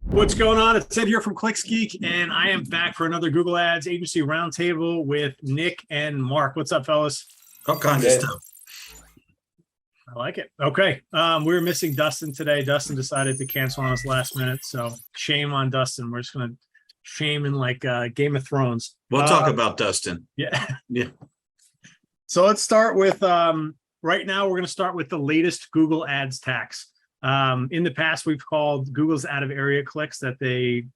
What's going on? It's Ed here from Geek, and I am back for another Google Ads Agency Roundtable with Nick and Mark. What's up, fellas? All kinds of stuff. I like it. Okay. We were missing Dustin today. Dustin decided to cancel on us last minute, so shame on Dustin. We're just going to shame in like Game of Thrones. We'll talk about Dustin. Yeah. Yeah. So let's start with, right now, we're going to start with the latest Google Ads tax. In the past, we've called Google's out of area clicks that they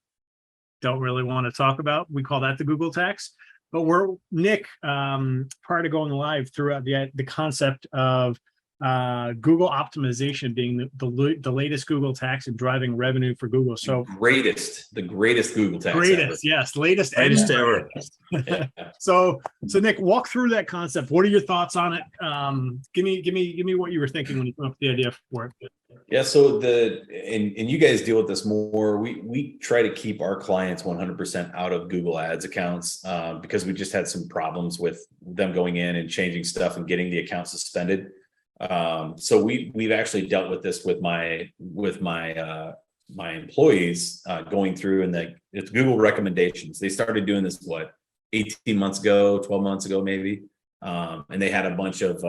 don't really want to talk about. We call that the Google tax. But Nick, prior to going live, threw out the concept of Google optimization being the latest Google tax and driving revenue for Google. So the greatest Google tax. Greatest, yes, latest ever. Yeah. So Nick, walk through that concept. What are your thoughts on it? Give me what you were thinking when you came up with the idea for it. Yeah, so and you guys deal with this more. We try to keep our clients 100% out of Google Ads accounts because we just had some problems with them going in and changing stuff and getting the account suspended. So we've actually dealt with this with my employees going through, and it's Google recommendations. They started doing this 18 months ago, 12 months ago maybe, and they had a bunch of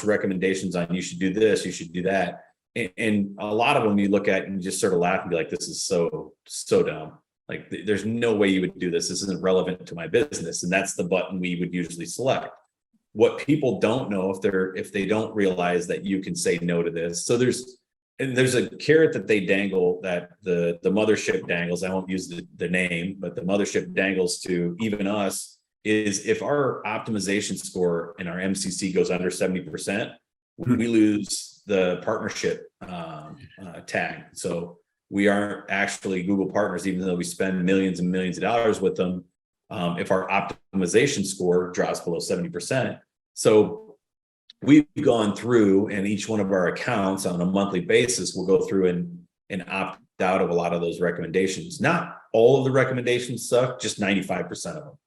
recommendations on you should do this, you should do that. And a lot of them you look at and you just sort of laugh and be like, this is so dumb. Like, there's no way you would do this. This isn't relevant to my business. And that's the button we would usually select. What people don't know if they don't realize that you can say no to this. So there's a carrot that they dangle, that the mothership dangles. I won't use the name, but the mothership dangles to even us is if our optimization score and our MCC goes under 70%, we lose the partnership tag. So we aren't actually Google partners, even though we spend millions and millions of dollars with them. If our optimization score drops below 70%. So we've gone through, and each one of our accounts on a monthly basis will go through and opt out of a lot of those recommendations. Not all of the recommendations suck, just 95% of them.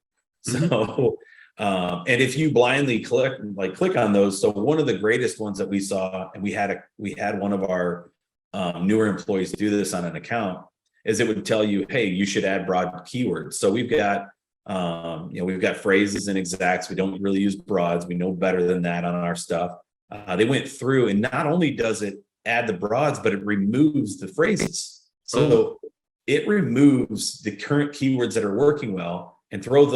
So and if you blindly click on those, so one of the greatest ones that we saw, and we had one of our newer employees do this on an account, is it would tell you, hey, you should add broad keywords. So we've got phrases and exacts. We don't really use broads. We know better than that on our stuff. They went through, and not only does it add the broads, but it removes the phrases. So it removes the current keywords that are working well and throws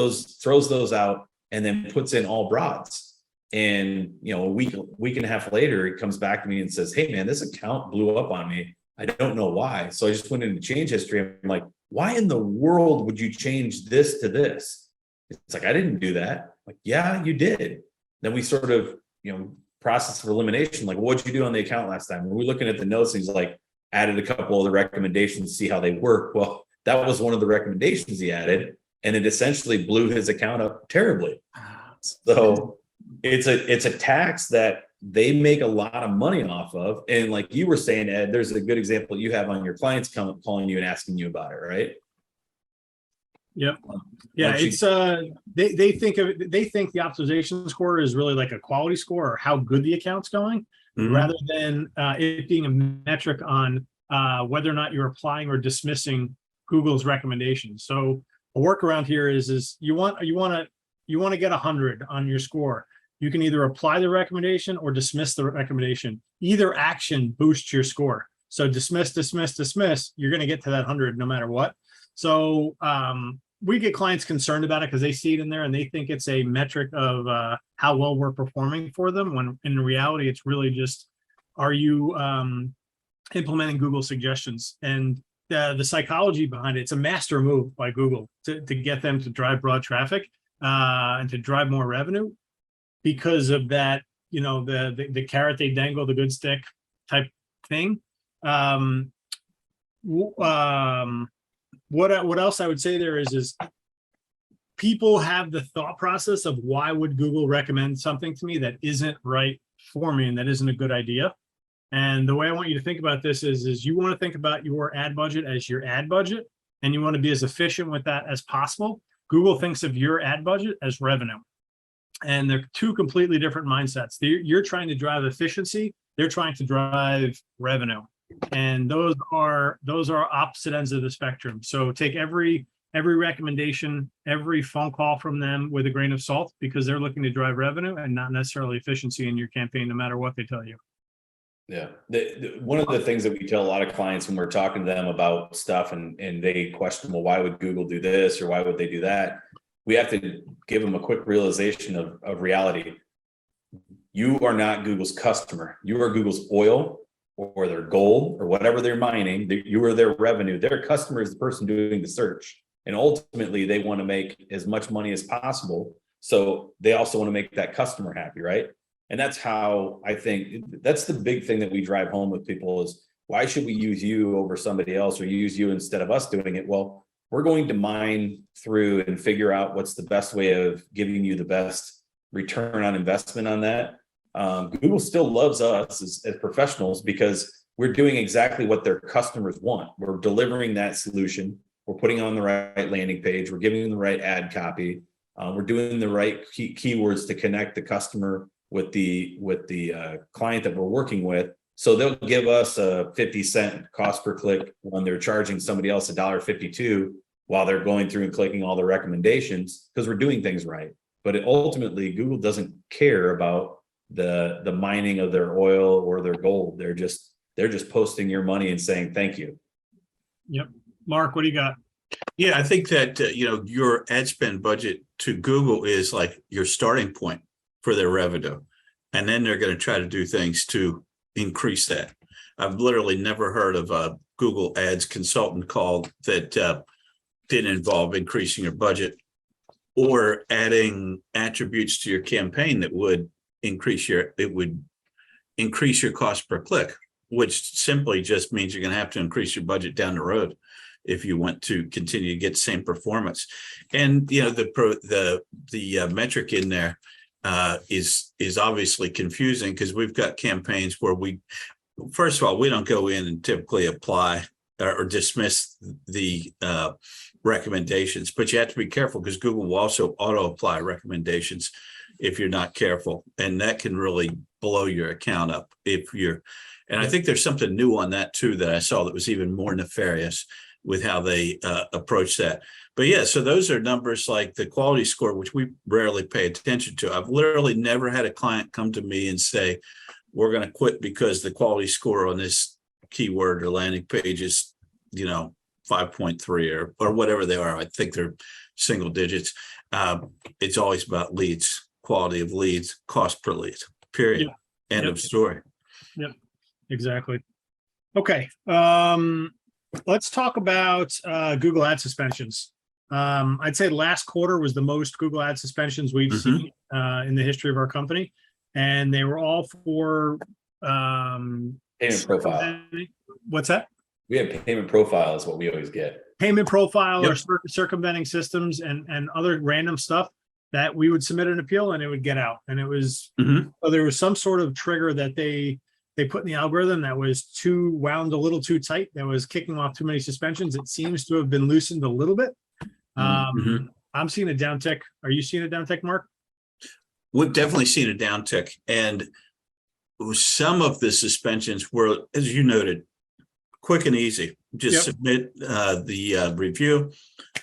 those out, and then puts in all broads. And a week and a half later, it comes back to me and says, hey man, this account blew up on me. I don't know why. So I just went into change history. I'm like, why in the world would you change this to this? It's like, I didn't do that. Like, yeah, you did. Then we sort of, process of elimination. Like, what'd you do on the account last time? We're looking at the notes, and he's like, added a couple of the recommendations to see how they work. Well, that was one of the recommendations he added, and it essentially blew his account up terribly. So it's a tax that they make a lot of money off of. And like you were saying, Ed, there's a good example you have on your clients calling you and asking you about it, right? Yep. Yeah, it's they think the optimization score is really like a quality score, or how good the account's going, rather than it being a metric on whether or not you're applying or dismissing Google's recommendations. So a workaround here is you want to get 100 on your score. You can either apply the recommendation or dismiss the recommendation. Either action boosts your score. So dismiss, you're going to get to that 100 no matter what. So we get clients concerned about it because they see it in there and they think it's a metric of how well we're performing for them, when in reality, it's really just, are you implementing Google suggestions? And the psychology behind it, it's a master move by Google to get them to drive broad traffic and to drive more revenue, because of that, the carrot they dangle, the good stick type thing. What else I would say there is people have the thought process of, why would Google recommend something to me that isn't right for me and that isn't a good idea? And the way I want you to think about this is you want to think about your ad budget as your ad budget, and you want to be as efficient with that as possible. Google thinks of your ad budget as revenue. And they're two completely different mindsets. You're trying to drive efficiency. They're trying to drive revenue. And those are opposite ends of the spectrum. So take every recommendation, every phone call from them with a grain of salt, because they're looking to drive revenue and not necessarily efficiency in your campaign, no matter what they tell you. Yeah. One of the things that we tell a lot of clients when we're talking to them about stuff and they question, well, why would Google do this or why would they do that? We have to give them a quick realization of reality. You are not Google's customer. You are Google's oil or their gold or whatever they're mining. You are their revenue. Their customer is the person doing the search. And ultimately, they want to make as much money as possible. So they also want to make that customer happy, right? And that's how I think that's the big thing that we drive home with people is why should we use you over somebody else or use you instead of us doing it? Well, we're going to mine through and figure out what's the best way of giving you the best return on investment on that. Google still loves us as professionals because we're doing exactly what their customers want. We're delivering that solution. We're putting on the right landing page. We're giving them the right ad copy. We're doing the right keywords to connect the customer with the client that we're working with. So they'll give us a 50-cent cost per click when they're charging somebody else $1.52 while they're going through and clicking all the recommendations because we're doing things right. But ultimately, Google doesn't care about the mining of their oil or their gold. They're just posting your money and saying thank you. Yep. Mark, what do you got? Yeah, I think that your ad spend budget to Google is like your starting point for their revenue, and then they're going to try to do things to increase that. I've literally never heard of a Google Ads consultant call that didn't involve increasing your budget or adding attributes to your campaign that would increase your cost per click, which simply just means you're going to have to increase your budget down the road if you want to continue to get the same performance. And the metric in there is obviously confusing because we've got campaigns where first of all, we don't go in and typically apply or dismiss the recommendations, but you have to be careful because Google will also auto apply recommendations if you're not careful, and that can really blow your account up and I think there's something new on that too that I saw that was even more nefarious with how they approach that. But yeah, so those are numbers like the quality score, which we rarely pay attention to. I've literally never had a client come to me and say, we're going to quit because the quality score on this keyword or landing page is, 5.3 or whatever they are. I think they're single digits. It's always about leads, quality of leads, cost per lead, period. Yep. End of story. Yep, exactly. Okay. Let's talk about Google ad suspensions. I'd say last quarter was the most Google ad suspensions we've seen in the history of our company. And they were all for payment profile. What's that? We have payment profile is what we always get. Payment profile or circumventing systems and other random stuff that we would submit an appeal and it would get out. And it was, so there was some sort of trigger that they put in the algorithm that was wound a little too tight, that was kicking off too many suspensions. It seems to have been loosened a little bit. I'm seeing a downtick. Are you seeing a downtick, Mark? We've definitely seen a downtick. And some of the suspensions were, as you noted, quick and easy. Just submit the review,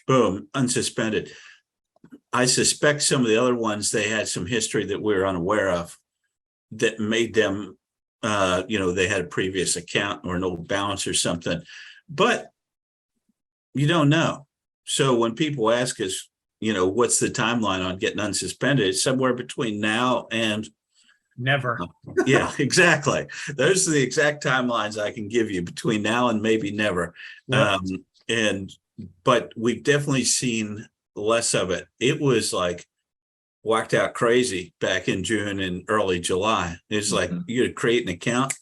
boom, unsuspended. I suspect some of the other ones, they had some history that we're unaware of that made them they had a previous account or an old balance or something, but you don't know. So when people ask us, what's the timeline on getting unsuspended, it's somewhere between now and never. Yeah, exactly. Those are the exact timelines I can give you between now and maybe never. Yep. But we've definitely seen less of it. It was like whacked out crazy back in June and early July. It's like you create an account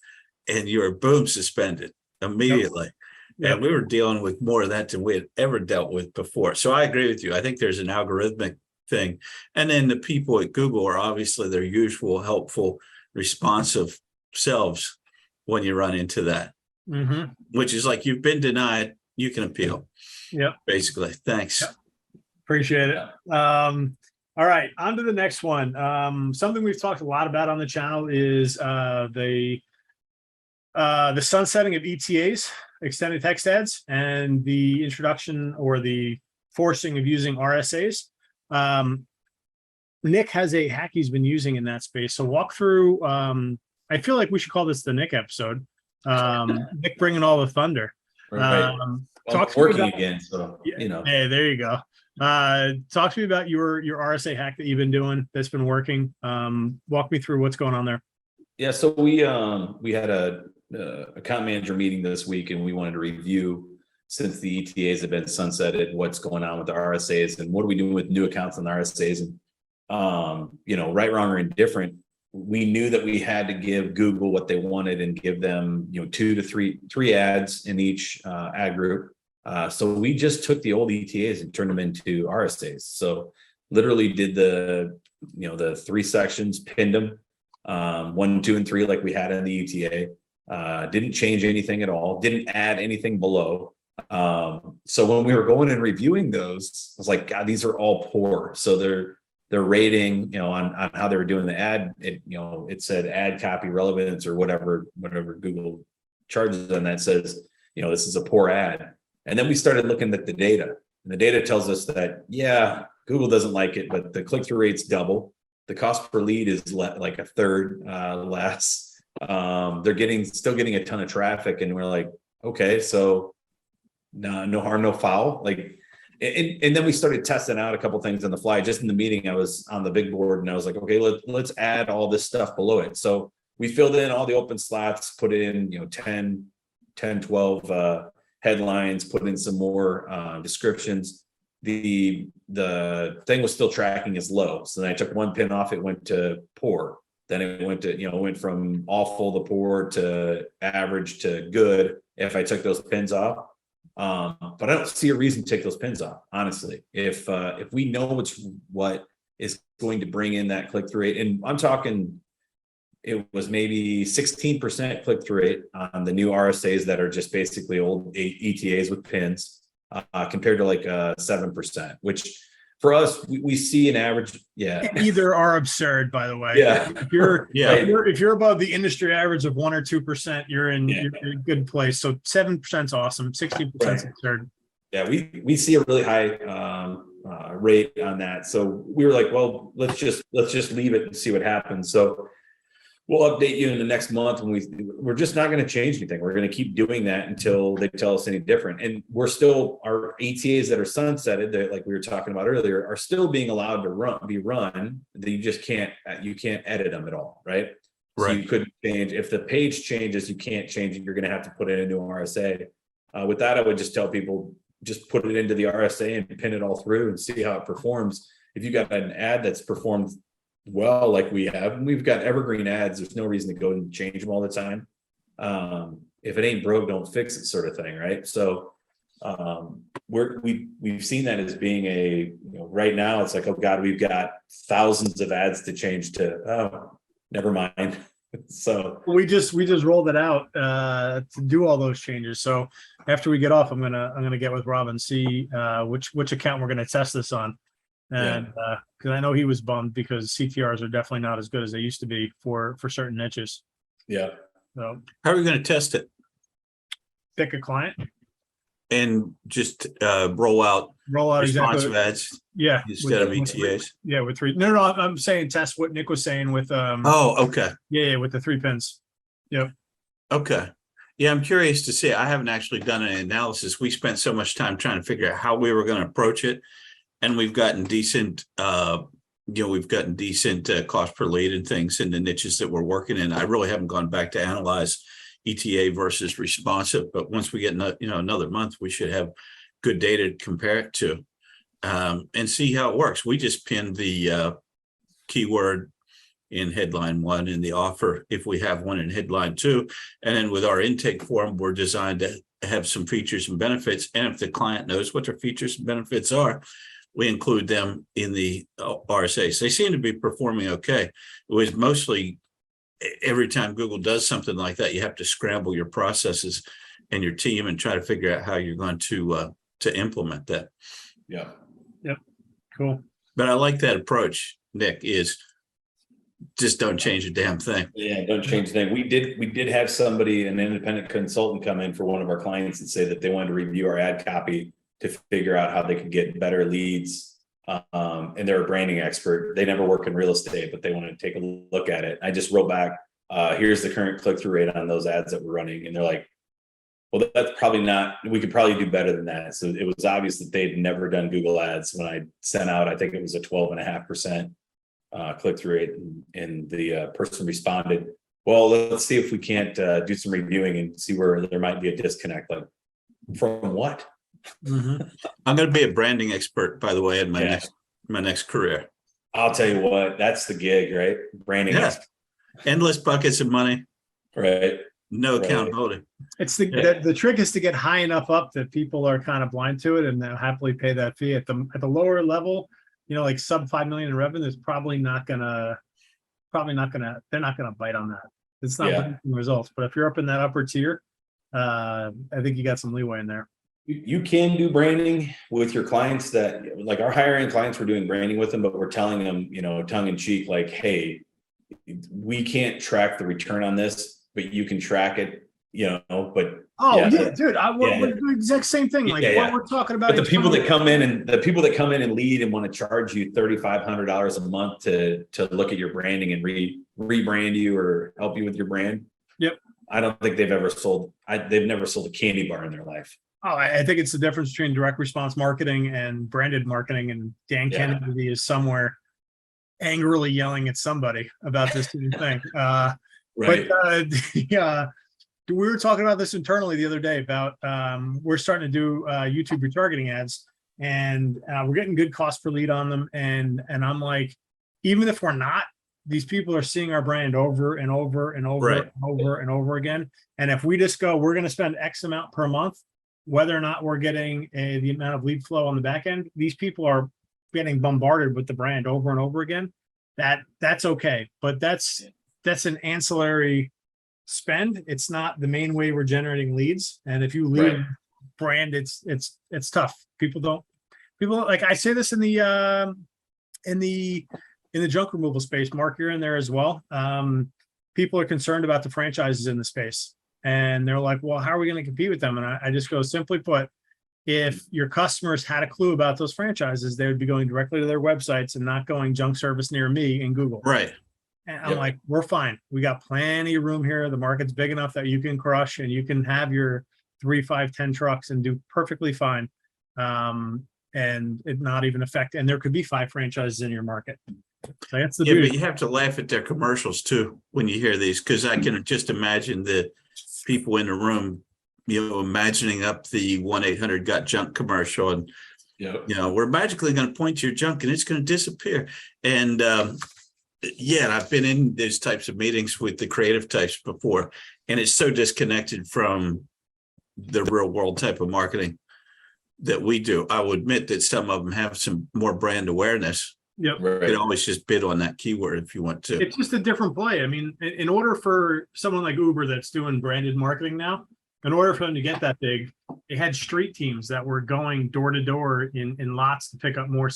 and you're boom suspended immediately. Yep. And we were dealing with more of that than we had ever dealt with before. So I agree with you. I think there's an algorithmic thing. And then the people at Google are obviously their usual helpful, responsive selves when you run into that, which is like, you've been denied, you can appeal. Yep. Basically. Thanks. Yep. Appreciate it. All right, on to the next one. Something we've talked a lot about on the channel is the The sunsetting of ETAs, extended text ads, and the introduction or the forcing of using RSAs. Nick has a hack he's been using in that space. So walk through, I feel like we should call this the Nick episode. Nick bringing all the thunder. Right. Talk Well, working to me about, again, so you know. Hey, there you go. Talk to me about your RSA hack that you've been doing that's been working. Walk me through what's going on there. Yeah, so we had a account manager meeting this week, and we wanted to review, since the ETAs have been sunsetted, what's going on with the RSAs and what are we doing with new accounts on the RSAs. And you know, right, wrong, or indifferent, we knew that we had to give Google what they wanted and give them, you know, 2 to 3 ads in each ad group. So we just took the old ETAs and turned them into RSAs. So literally did the 3 sections, pinned them 1, 2, and 3 like we had in the ETA. Didn't change anything at all. Didn't add anything below. So when we were going and reviewing those, I was like, God, these are all poor. So they're rating, you know, on how they were doing the ad. It said ad copy relevance or whatever Google charges on that says, you know, this is a poor ad. And then we started looking at the data, and the data tells us that, yeah, Google doesn't like it, but the click-through rate's double. The cost per lead is like a third less. They're still getting a ton of traffic, and we're like, okay, so no harm, no foul. Like, and then we started testing out a couple things on the fly. Just in the meeting, I was on the big board, and I was like, okay, let's add all this stuff below it. So we filled in all the open slots, put in, you know, 10, 12 headlines, put in some more descriptions. The thing was still tracking as low. So then I took one pin off, it went to poor. Then it went to, went from awful to poor to average to good if I took those pins off. But I don't see a reason to take those pins off, honestly. If we know what is going to bring in that click-through rate, and I'm talking, it was maybe 16% click-through rate on the new RSAs that are just basically old ETAs with pins, compared to like 7%, which for us, we see an average. Yeah. Either are absurd, by the way. Yeah. If you're above the industry average of 1 or 2%, you're in a good place. So 7% is awesome. 16% is absurd. Yeah. We see a really high rate on that. So we were like, well, let's just leave it and see what happens. So we'll update you in the next month, and we're just not going to change anything. We're going to keep doing that until they tell us any different. And we're still, our ETAs that are sunsetted, that like we were talking about earlier, are still being allowed to be run. That you just can't edit them at all, right? So you couldn't change. If the page changes, you can't change it. You're going to have to put in a new RSA. With that, I would just tell people, just put it into the RSA and pin it all through and see how it performs. If you got an ad that's performed well, like we have, and we've got evergreen ads, there's no reason to go and change them all the time. If it ain't broke, don't fix it, sort of thing, right? So we've seen that as being right now it's like, oh God, we've got thousands of ads to change to, oh, never mind. So we just rolled it out to do all those changes. So after we get off, I'm gonna get with Rob and see which account we're gonna test this on. And because I know he was bummed because CTRs are definitely not as good as they used to be for certain niches. Yeah. So how are we going to test it? Pick a client and just roll out responsive ads. Yeah. Instead of ETAs. With 3. No, I'm saying test what Nick was saying with oh, okay. Yeah, with the 3 pins. Yep. Okay. Yeah, I'm curious to see. I haven't actually done an analysis. We spent so much time trying to figure out how we were going to approach it. And we've gotten decent, cost per lead and things in the niches that we're working in. I really haven't gone back to analyze ETA versus responsive, but once we get another month, we should have good data to compare it to, and see how it works. We just pinned the keyword in headline 1 in the offer, if we have one in headline 2, and then with our intake form, we're designed to have some features and benefits. And if the client knows what their features and benefits are, we include them in the RSAs. They seem to be performing okay. It was mostly every time Google does something like that, you have to scramble your processes and your team and try to figure out how you're going to implement that. Yeah. Yep. Cool. But I like that approach, Nick, is Just don't change a damn thing. Yeah, don't change the thing. We did have somebody, an independent consultant, come in for one of our clients and say that they wanted to review our ad copy to figure out how they could get better leads. And they're a branding expert. They never work in real estate, but they want to take a look at it. I just wrote back, here's the current click-through rate on those ads that we're running. And they're like, well, that's probably not, we could probably do better than that. So it was obvious that they'd never done Google ads when I sent out, I think it was a 12.5% click-through rate. And the person responded, well, let's see if we can't do some reviewing and see where there might be a disconnect. Like, from what? I'm going to be a branding expert, by the way, in my next career. I'll tell you what, that's the gig, right? Branding. Yeah. Endless buckets of money. Right. No accountability. It's the trick is to get high enough up that people are kind of blind to it and they'll happily pay that fee. At the lower level, like sub 5 million in revenue is probably not gonna they're not gonna bite on that. It's not producing results. But if you're up in that upper tier, I think you got some leeway in there. You can do branding with your clients that, like our hiring clients, we're doing branding with them, but we're telling them, tongue in cheek, like, hey, we can't track the return on this, but you can track it, but. Oh yeah, dude, we're doing the exact same thing. Like what we're talking about. But the people that come in and lead and want to charge you $3,500 a month to look at your branding and rebrand you or help you with your brand. Yep. I don't think they've ever sold. They've never sold a candy bar in their life. Oh, I think it's the difference between direct response marketing and branded marketing. And Dan Kennedy is somewhere angrily yelling at somebody about this thing. Right. But we were talking about this internally the other day about we're starting to do YouTube retargeting ads, and we're getting good cost per lead on them. And I'm like, even if we're not, these people are seeing our brand over and over and over and over and over again. And if we just go, we're going to spend X amount per month, whether or not we're getting the amount of lead flow on the back end, these people are getting bombarded with the brand over and over again. That's okay, but that's an ancillary spend. It's not the main way we're generating leads. And if you lead brand, it's tough. People like, I say this in the junk removal space. Mark, you're in there as well. People are concerned about the franchises in the space, and they're like, well, how are we going to compete with them? And I just go, simply put, if your customers had a clue about those franchises, they would be going directly to their websites and not going junk service near me in Google. Right. And I'm like, we're fine. We got plenty of room here. The market's big enough that you can crush and you can have your 3, 5, 10 trucks and do perfectly fine. And it not even affect. And there could be 5 franchises in your market. So that's the beauty. But you have to laugh at their commercials too when you hear these, because I can just imagine the people in the room, imagining up the 1-800-GOT-JUNK commercial, and we're magically going to point to your junk and it's going to disappear. And I've been in those types of meetings with the creative types before, and it's so disconnected from the real world type of marketing that we do. I will admit that some of them have some more brand awareness. Yep. You can always just bid on that keyword if you want to. It's just a different play. I mean, in order for someone like Uber that's doing branded marketing now, in order for them to get that big, they had street teams that were going door to door in lots to pick up more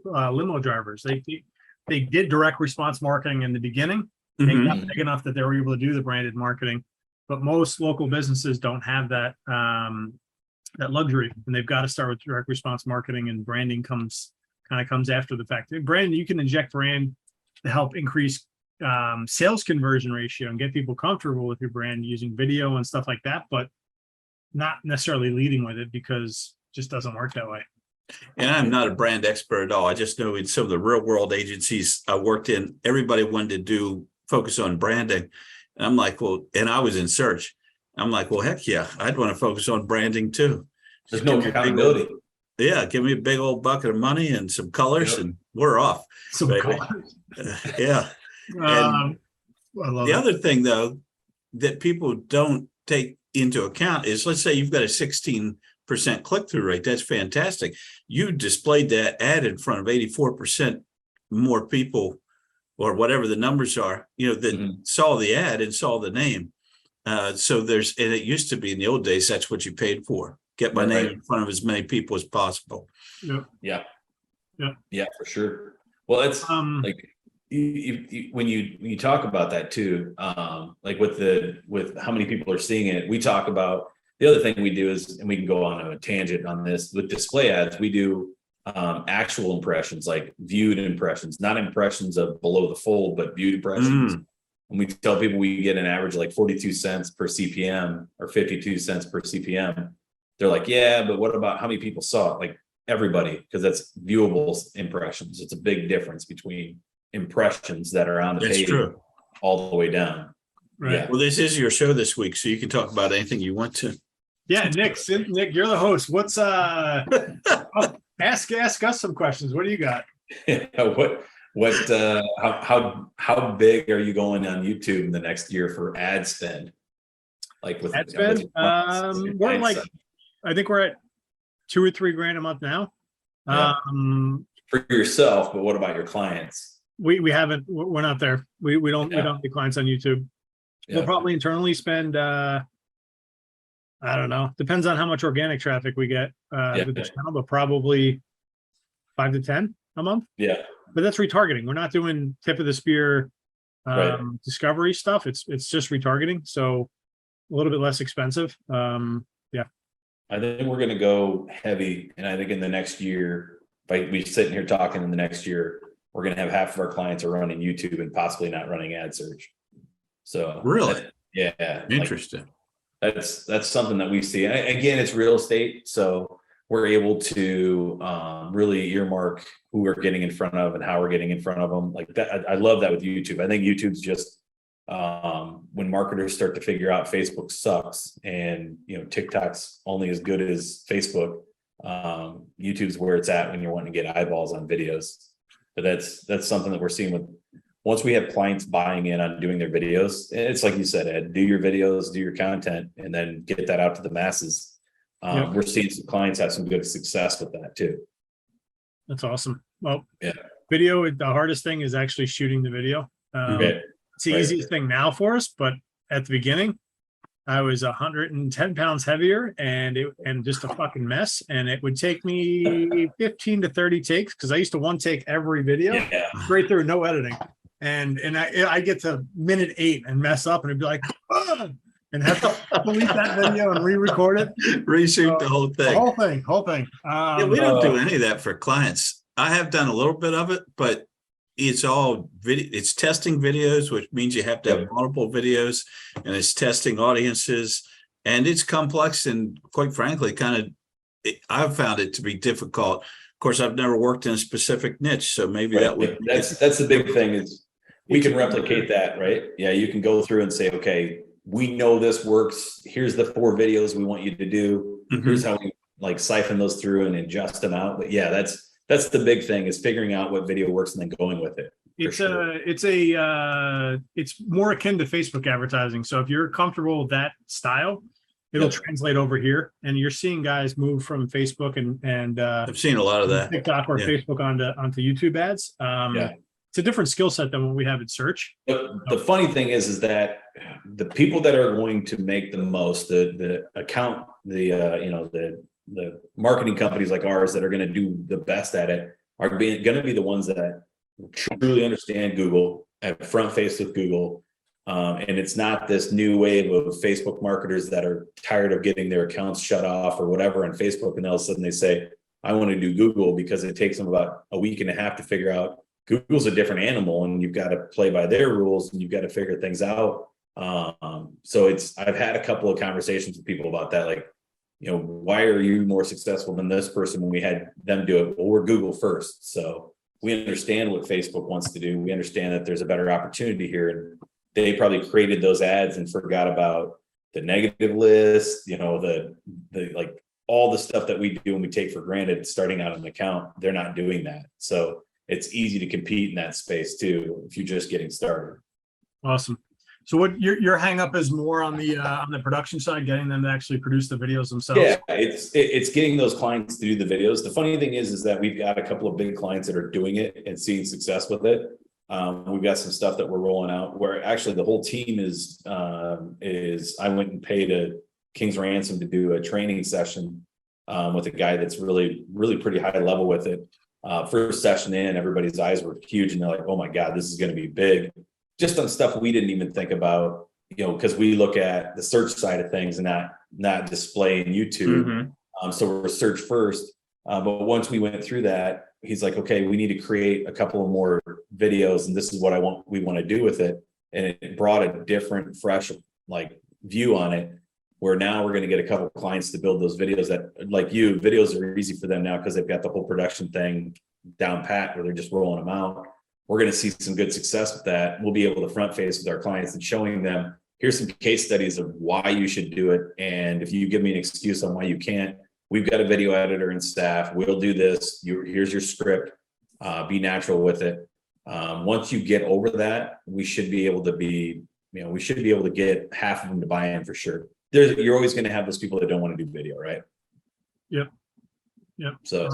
limo drivers. They did direct response marketing in the beginning. They got big enough that they were able to do the branded marketing, but most local businesses don't have that luxury, and they've got to start with direct response marketing, and branding comes after the fact. Brand, you can inject brand to help increase sales conversion ratio and get people comfortable with your brand using video and stuff like that, but not necessarily leading with it, because it just doesn't work that way. And I'm not a brand expert at all. I just know in some of the real world agencies I worked in, everybody wanted to focus on branding. And I'm like, well, and I was in search. I'm like, well, heck yeah, I'd want to focus on branding too. There's no accountability. Give me a big old bucket of money and some colors, and we're off. Some colors. Yeah. The other thing, though, that people don't take into account is, let's say you've got a 16% click-through rate. That's fantastic. You displayed that ad in front of 84% more people, or whatever the numbers are, that saw the ad and saw the name. So and it used to be in the old days, that's what you paid for. Get my name in front of as many people as possible. Yeah, for sure. Well, it's when you talk about that too, like with how many people are seeing it, we talk about the other thing we do is, and we can go on a tangent on this with display ads, we do actual impressions, like viewed impressions, not impressions of below the fold, but viewed impressions. And we tell people we get an average of like 42 cents per CPM or 52 cents per CPM. They're like, yeah, but what about how many people saw it? Like everybody, because that's viewable impressions. It's a big difference between impressions that are on the page all the way down. Right. Yeah. Well, this is your show this week, so you can talk about anything you want to. Yeah, Nick, you're the host. What's ask us some questions. What do you got? How big are you going on YouTube in the next year for ad spend? Like with ad spend, we're like, I think we're at $2 or $3 grand a month now. Yeah. For yourself, but what about your clients? We haven't. We're not there. We don't get clients on YouTube. Yeah. We'll probably internally spend. I don't know. Depends on how much organic traffic we get with the channel, but probably 5 to 10 a month. Yeah. But that's retargeting. We're not doing tip of the spear discovery stuff. It's just retargeting. So a little bit less expensive. I think we're going to go heavy. And I think in the next year, if we sitting here talking in the next year, we're going to have half of our clients are running YouTube and possibly not running ad search. So really, interesting. That's something that we see. Again, it's real estate. So we're able to really earmark who we're getting in front of and how we're getting in front of them. Like that. I love that with YouTube. I think YouTube's just when marketers start to figure out Facebook sucks and TikTok's only as good as Facebook. YouTube's where it's at when you're wanting to get eyeballs on videos. But that's something that we're seeing with once we have clients buying in on doing their videos. It's like you said, Ed, do your videos, do your content, and then get that out to the masses. We're seeing some clients have some good success with that too. That's awesome. Well, video, the hardest thing is actually shooting the video. It's the easiest thing now for us, but at the beginning, I was 110 pounds heavier and just a fucking mess. And it would take me 15 to 30 takes because I used to one take every video straight through, no editing. And I get to minute 8 and mess up and it'd be like, and have to delete that video and re-record it. Reshoot the whole thing. Whole thing. We don't do any of that for clients. I have done a little bit of it, but it's all video. It's testing videos, which means you have to have multiple videos, and it's testing audiences, and it's complex and quite frankly, I've found it to be difficult. Of course, I've never worked in a specific niche, so maybe that would. That's the big thing is we can replicate that, right? Yeah, you can go through and say, okay, we know this works. Here's the 4 videos we want you to do. Here's how we siphon those through and adjust them out. But yeah, that's the big thing is figuring out what video works and then going with it. It's more akin to Facebook advertising. So if you're comfortable with that style, it'll translate over here. And you're seeing guys move from Facebook and I've seen a lot of that TikTok or Facebook onto YouTube ads. It's a different skill set than what we have in search. The funny thing is that the people that are going to make the most, the marketing companies like ours that are going to do the best at it are going to be the ones that truly understand Google, have front face with Google. And it's not this new wave of Facebook marketers that are tired of getting their accounts shut off or whatever on Facebook. And all of a sudden they say, I want to do Google because it takes them about a week and a half to figure out Google's a different animal and you've got to play by their rules and you've got to figure things out. So I've had a couple of conversations with people about that. Like, why are you more successful than this person when we had them do it? Well, we're Google first. So we understand what Facebook wants to do. We understand that there's a better opportunity here. And they probably created those ads and forgot about the negative list, the all the stuff that we do and we take for granted starting out an account. They're not doing that. So it's easy to compete in that space too, if you're just getting started. Awesome. So what your hang up is more on the production side, getting them to actually produce the videos themselves? Yeah, it's getting those clients to do the videos. The funny thing is that we've got a couple of big clients that are doing it and seeing success with it. We've got some stuff that we're rolling out where actually the whole team is I went and paid a King's ransom to do a training session with a guy that's really, really pretty high level with it. First session in, everybody's eyes were huge and they're like, oh my God, this is going to be big. Just on stuff we didn't even think about, because we look at the search side of things and not display in YouTube. So we're search first. But once we went through that, he's like, okay, we need to create a couple of more videos and this is what we want to do with it. And it brought a different, fresh, like view on it, where now we're going to get a couple of clients to build those videos that, like videos are easy for them now because they've got the whole production thing down pat where they're just rolling them out. We're going to see some good success with that. We'll be able to front face with our clients and showing them, here's some case studies of why you should do it. And if you give me an excuse on why you can't, we've got a video editor and staff. We'll do this. Here's your script. Be natural with it. Once you get over that, we should be able to get half of them to buy in for sure. You're always going to have those people that don't want to do video, right? Yep. So,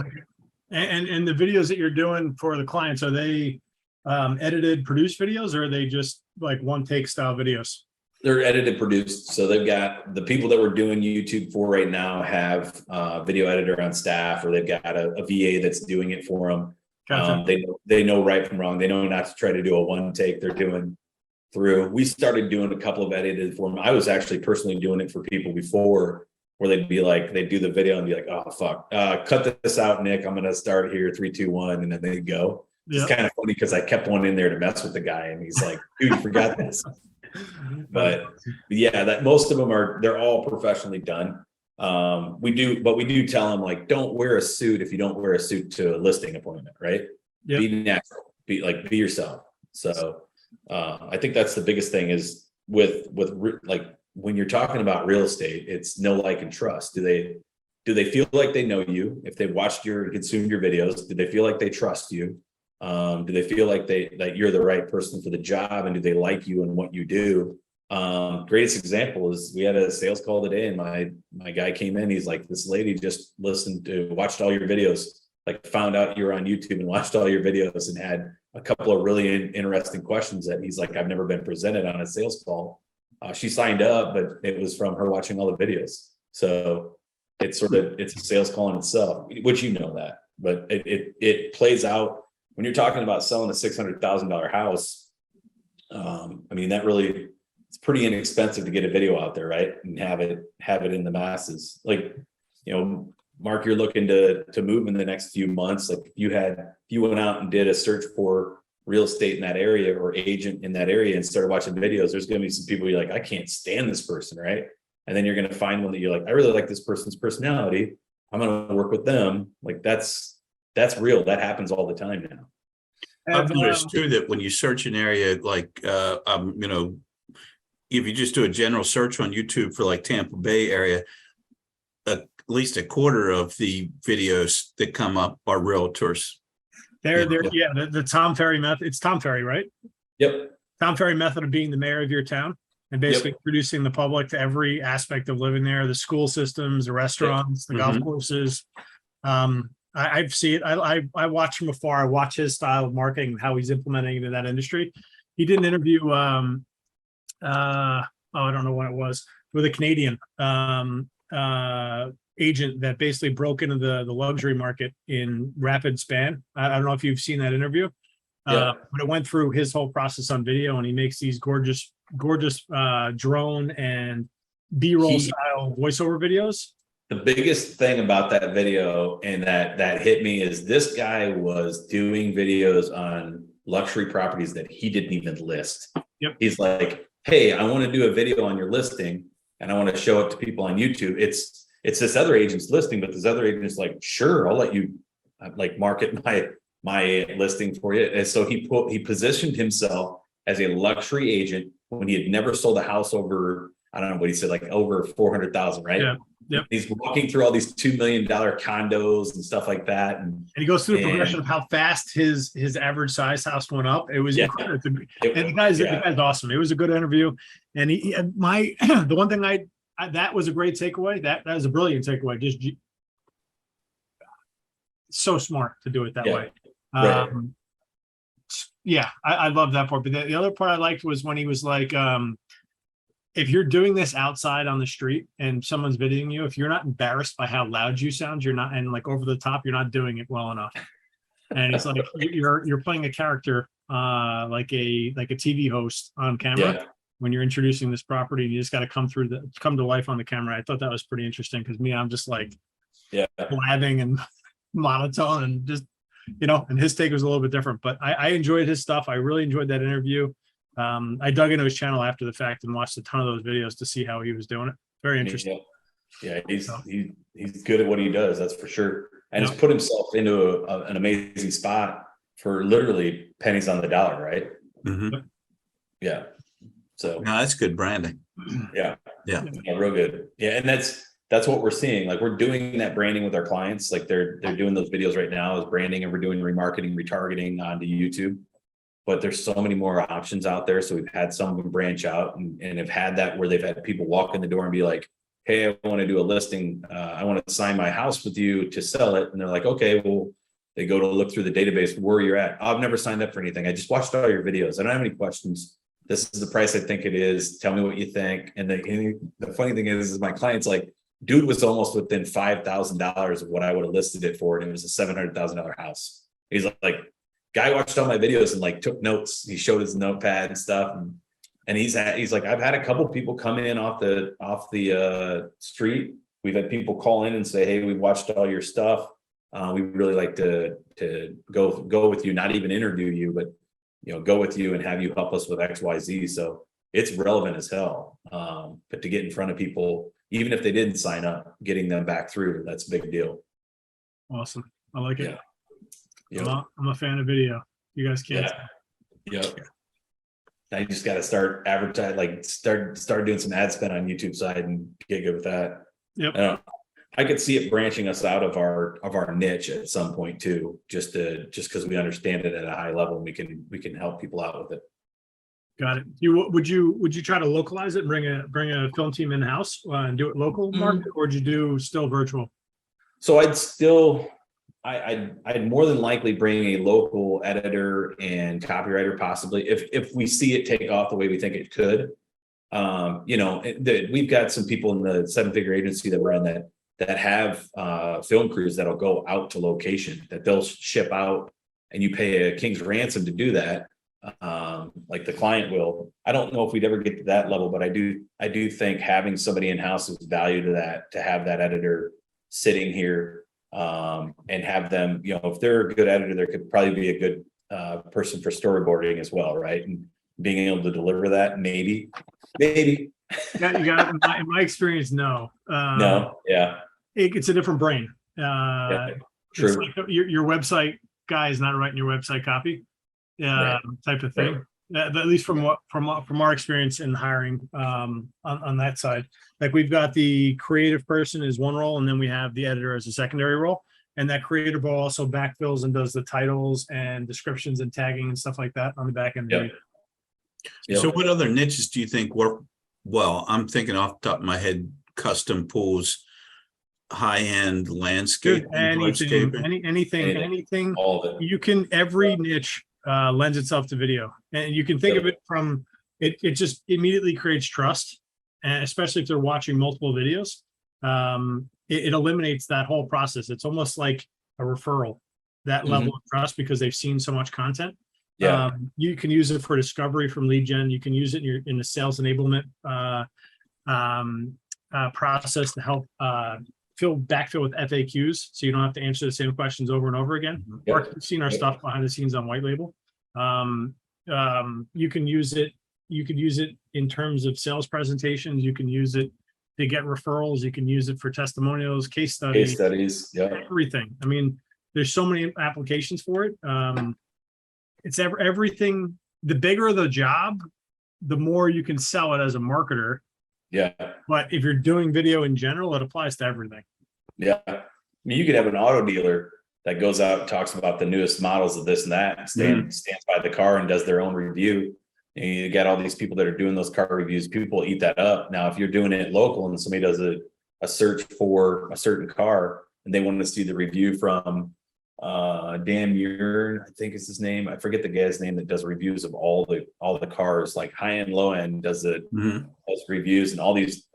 and the videos that you're doing for the clients, are they edited, produced videos, or are they just like one take style videos? They're edited, produced. So they've got the people that we're doing YouTube for right now have a video editor on staff, or they've got a VA that's doing it for them. Gotcha. They know right from wrong. They know not to try to do a one take. They're doing through. We started doing a couple of edited for them. I was actually personally doing it for people before, where they'd be like, they'd do the video and be like, oh fuck, cut this out, Nick. I'm going to start here, 3, 2, 1, and then they'd go. It's kind of funny because I kept one in there to mess with the guy, and he's like, dude, you forgot this. But yeah, that most of them they're all professionally done. We do tell them, like, don't wear a suit if you don't wear a suit to a listing appointment, right? Yep. Be natural, be yourself. So I think that's the biggest thing is with like when you're talking about real estate, it's know, like, and trust. Do they feel like they know you? If they've watched consumed your videos, do they feel like they trust you? Do they feel like that you're the right person for the job, and do they like you and what you do? Greatest example is we had a sales call today, and my guy came in. He's like, this lady just watched all your videos, like found out you were on YouTube and watched all your videos, and had a couple of really interesting questions that he's like, I've never been presented on a sales call. She signed up, but it was from her watching all the videos. So it's a sales call in itself, which that, but it plays out when you're talking about selling a $600,000 house. That really, it's pretty inexpensive to get a video out there, right? And have it in the masses. Like, Mark, you're looking to move in the next few months. Like if you went out and did a search for real estate in that area or agent in that area and started watching videos, there's going to be some people you're like, I can't stand this person, right? And then you're going to find one that you're like, I really like this person's personality. I'm going to work with them. Like that's real. That happens all the time now. I've noticed too that when you search an area, like, if you just do a general search on YouTube for like Tampa Bay area, at least a quarter of the videos that come up are realtors. The Tom Ferry method. It's Tom Ferry, right? Yep. Tom Ferry method of being the mayor of your town and basically introducing the public to every aspect of living there, the school systems, the restaurants, the golf courses. I see it. I watch from afar. I watch his style of marketing and how he's implementing it in that industry. He did an interview. I don't know when it was, with a Canadian agent that basically broke into the luxury market in rapid span. I don't know if you've seen that interview, but it went through his whole process on video, and he makes these gorgeous drone and B-roll style voiceover videos. The biggest thing about that video and that hit me is this guy was doing videos on luxury properties that he didn't even list. Yep. He's like, hey, I want to do a video on your listing and I want to show it to people on YouTube. It's this other agent's listing, but this other agent's like, sure, I'll let you like market my listing for you. And so he positioned himself as a luxury agent when he had never sold a house over, I don't know what he said, like over 400,000, right? Yeah. Yep. He's walking through all these $2 million condos and stuff like that. And he goes through the progression of how fast his average size house went up. It was incredible. And the guy's awesome. It was a good interview. And the one thing that was a great takeaway. That was a brilliant takeaway. Just so smart to do it that way. Right. I love that part. But the other part I liked was when he was like, if you're doing this outside on the street and someone's videoing you, if you're not embarrassed by how loud you sound, you're not, and like over the top, you're not doing it well enough. And he's like, you're playing a character, like a TV host on camera. Yeah. When you're introducing this property, you just got to come to life on the camera. I thought that was pretty interesting because I'm just like blathing and monotone and just, and his take was a little bit different, but I enjoyed his stuff. I really enjoyed that interview. I dug into his channel after the fact and watched a ton of those videos to see how he was doing it. Very interesting. Yeah, he's good at what he does, that's for sure. And he's put himself into an amazing spot for literally pennies on the dollar, right? Mm-hmm. Yeah. So no, that's good branding. Yeah, real good. Yeah, and that's what we're seeing. Like we're doing that branding with our clients. Like they're doing those videos right now as branding, and we're doing remarketing, retargeting onto YouTube. But there's so many more options out there. So we've had some of them branch out and have had that where they've had people walk in the door and be like, hey, I want to do a listing. I want to sign my house with you to sell it. And they're like, okay, well, they go to look through the database where you're at. I've never signed up for anything. I just watched all your videos. I don't have any questions. This is the price I think it is. Tell me what you think. And the funny thing is my client's like, dude was almost within $5,000 of what I would have listed it for. And it was a $700,000 house. He's like, guy watched all my videos and like took notes. He showed his notepad and stuff. And he's like, I've had a couple people come in off the street. We've had people call in and say, hey, we've watched all your stuff. We'd really like to go with you, not even interview you, but go with you and have you help us with XYZ. So it's relevant as hell. But to get in front of people, even if they didn't sign up, getting them back through, that's a big deal. Awesome. I like it. Yeah. I'm a fan of video. You guys can't. Yep. Now you just got to start advertising, like start doing some ad spend on YouTube side and get good with that. Yep. I could see it branching us out of our niche at some point too, just because we understand it at a high level and we can help people out with it. Got it. Would you try to localize it and bring a film team in house and do it local market, or would you do still virtual? So I'd more than likely bring a local editor and copywriter, possibly if we see it take off the way we think it could. We've got some people in the 7-figure agency that we're in that have film crews that'll go out to location, that they'll ship out, and you pay a king's ransom to do that. Like the client will. I don't know if we'd ever get to that level, but I do think having somebody in house is value to that, to have that editor sitting here. And have them, if they're a good editor, there could probably be a good person for storyboarding as well, right? And being able to deliver that, maybe. Yeah, you got it. In my experience, no. No, yeah. It's a different brain. True. It's like your website guy is not writing your website copy, Right. type of thing. Right. At least from our experience in hiring on that side. Like we've got the creative person is one role, and then we have the editor as a secondary role. And that creative role also backfills and does the titles and descriptions and tagging and stuff like that on the back end. Yep. So what other niches do you think work well? I'm thinking off the top of my head, custom pools, high-end landscape. Anything. All of it. You can, every niche lends itself to video. And you can think of it from, it just immediately creates trust. And especially if they're watching multiple videos, it eliminates that whole process. It's almost like a referral, that level of trust, because they've seen so much content. Yeah. You can use it for discovery from lead gen. You can use it in the sales enablement process to help backfill with FAQs, so you don't have to answer the same questions over and over again. Or you've seen our stuff behind the scenes on white label. You can use it. You can use it in terms of sales presentations. You can use it to get referrals. You can use it for testimonials, case studies, everything. I mean, there's so many applications for it. It's everything. The bigger the job, the more you can sell it as a marketer. Yeah. But if you're doing video in general, it applies to everything. Yeah. I mean, you could have an auto dealer that goes out and talks about the newest models of this and that, and stands by the car and does their own review. And you got all these people that are doing those car reviews. People eat that up. Now, if you're doing it local and somebody does a search for a certain car and they want to see the review from Dan Muir, I think is his name. I forget the guy's name that does reviews of all the cars, like high end, low end, does reviews, and all these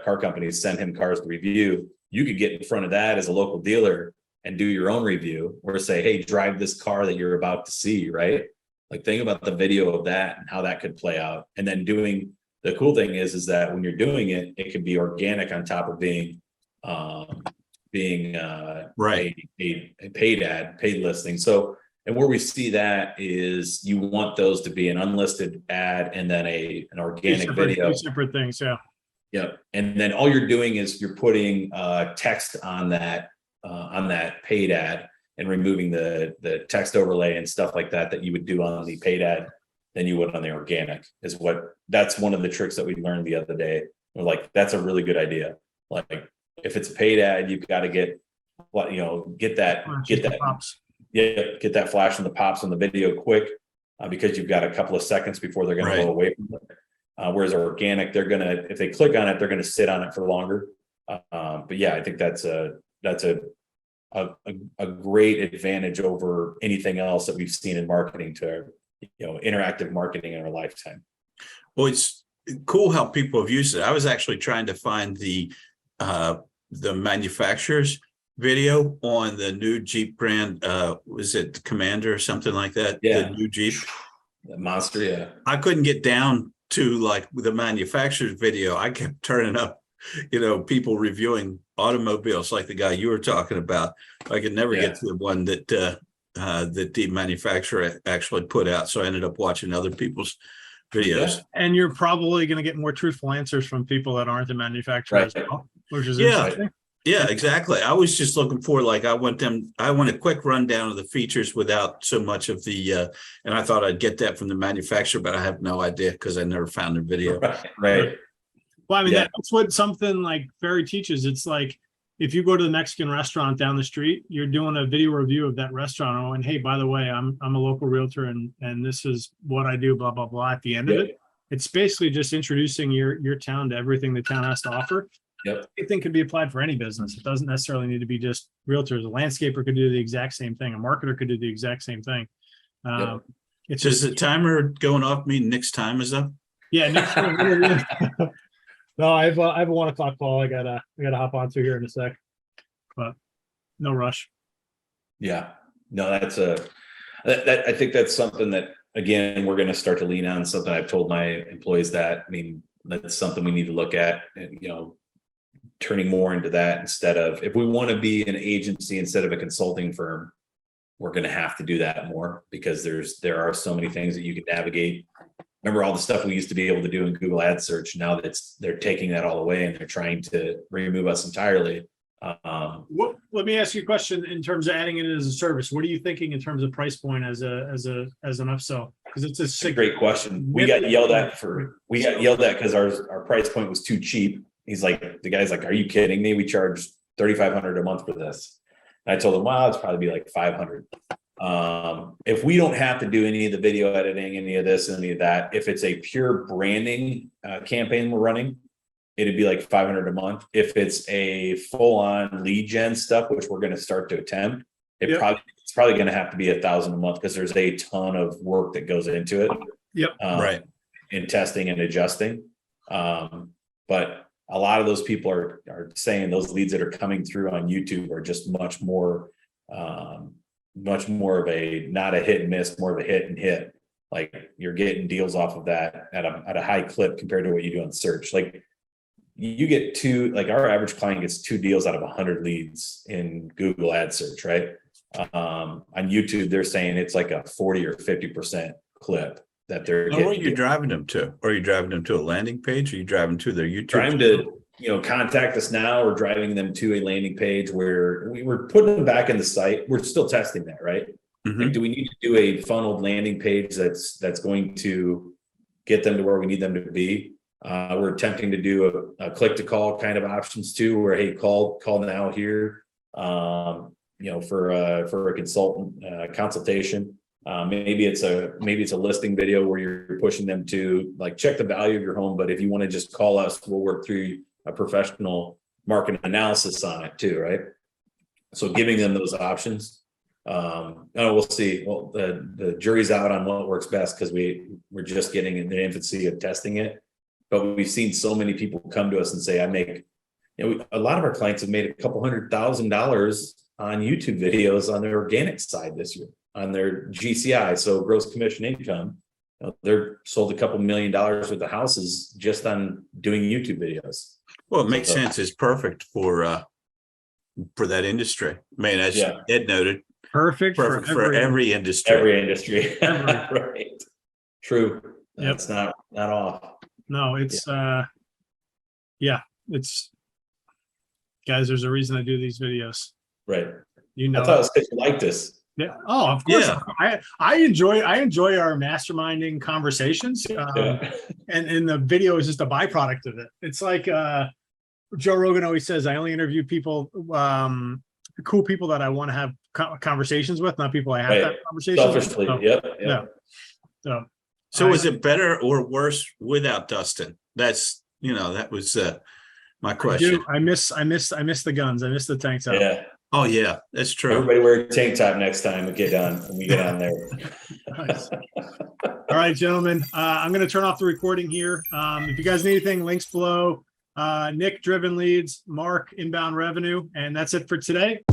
car companies send him cars to review. You could get in front of that as a local dealer and do your own review, or say, hey, drive this car that you're about to see, right? Like, think about the video of that and how that could play out. And then the cool thing is that when you're doing it, it can be organic on top of being Right. a paid listing. So, and where we see that is you want those to be an unlisted ad and then an organic video. Two separate things, yeah. Yep. And then all you're doing is you're putting text on that paid ad and removing the text overlay and stuff like that you would do on the paid ad than you would on the organic. That's one of the tricks that we learned the other day. We're like, that's a really good idea. Like, if it's a paid ad, you've got to get that flash and the pops on the video quick, because you've got a couple of seconds before they're going to go away from it. Whereas organic, if they click on it, they're going to sit on it for longer. But yeah, I think that's a great advantage over anything else that we've seen in marketing interactive marketing in our lifetime. Well, it's cool how people have used it. I was actually trying to find the manufacturer's video on the new Jeep brand. Was it Commander or something like that? Yeah. The new Jeep. The Monster, yeah. I couldn't get down to like the manufacturer's video. I kept turning up, people reviewing automobiles like the guy you were talking about. I could never get to the one that the manufacturer actually put out. So I ended up watching other people's videos. Yeah. And you're probably going to get more truthful answers from people that aren't the manufacturer as well, which is interesting. Yeah, exactly. I was just looking for, like, I want a quick rundown of the features without so much of the, and I thought I'd get that from the manufacturer, but I have no idea because I never found the video. Right. Well, I mean, that's what something like Ferry teaches. It's like, if you go to the Mexican restaurant down the street, you're doing a video review of that restaurant. Oh, and hey, by the way, I'm a local realtor and this is what I do, blah, blah, blah. At the end of it, it's basically just introducing your town to everything the town has to offer. Yep. Anything could be applied for any business. It doesn't necessarily need to be just realtors. A landscaper could do the exact same thing. A marketer could do the exact same thing. It's Does the timer going off mean Nick's time is up? Yeah, Nick's no, I have a 1 o'clock call. I gotta hop onto here in a sec, but no rush. Yeah, no, I think that's something that, again, we're going to start to lean on. Something I've told my employees that, I mean, that's something we need to look at, and, turning more into that instead of, if we want to be an agency instead of a consulting firm, we're going to have to do that more, because there are so many things that you can navigate. Remember all the stuff we used to be able to do in Google Ad search. Now they're taking that all away and they're trying to remove us entirely. Let me ask you a question in terms of adding it as a service. What are you thinking in terms of price point as an upsell? Because it's a great question. We got yelled at because our price point was too cheap. The guy's like, are you kidding me? We charge $3,500 a month for this. And I told him, well, it's probably be like $500. If we don't have to do any of the video editing, any of this, any of that, if it's a pure branding campaign we're running, it'd be like $500 a month. If it's a full-on lead gen stuff, which we're going to start to attempt, it's probably going to have to be $1,000 a month, because there's a ton of work that goes into it. Yep. Right. In testing and adjusting. But a lot of those people are saying those leads that are coming through on YouTube are just much more of a, not a hit and miss, more of a hit and hit. Like, you're getting deals off of that at a high clip compared to what you do on search. Like, you get our average client gets 2 deals out of 100 leads in Google ad search, right? On YouTube, they're saying it's like a 40 or 50% clip that they're getting. Where are you driving them to? Are you driving them to a landing page? Or are you driving to their YouTube? Trying to, contact us now, or driving them to a landing page where we're putting them back in the site. We're still testing that, right? Mm-hmm. Like, do we need to do a funneled landing page that's going to get them to where we need them to be? We're attempting to do a click to call kind of options too, where, hey, call now here, for a consultation. Maybe it's a listing video where you're pushing them to, like, check the value of your home, but if you want to just call us, we'll work through a professional market analysis on it too, right? So giving them those options. We'll see. Well, the jury's out on what works best, because we're just getting in the infancy of testing it. But we've seen so many people come to us and say, a lot of our clients have made a couple $100,000 on YouTube videos on their organic side this year on their GCI, so gross commission income. They're sold a couple $1 million worth of houses just on doing YouTube videos. Well, it makes sense. It's perfect for that industry. I mean, as Ed noted, Perfect for every industry. Every industry. Right. True. That's not off. No, it's it's guys, there's a reason I do these videos. Right. You know, I thought it was because you liked this. Yeah. Oh, of course. Yeah. I enjoy our masterminding conversations. And the video is just a byproduct of it. It's like Joe Rogan always says, I only interview people, cool people that I want to have conversations with, not people I have that conversation Selfishly. with. So, So was it better or worse without Dustin? That's, that was my question. I miss the guns. I miss the tank top. Yeah. Oh yeah, that's true. Everybody wear a tank top next time we get on there. Nice. All right, gentlemen. I'm going to turn off the recording here. If you guys need anything, links below. Nick, driven leads, Mark, inbound revenue, and that's it for today.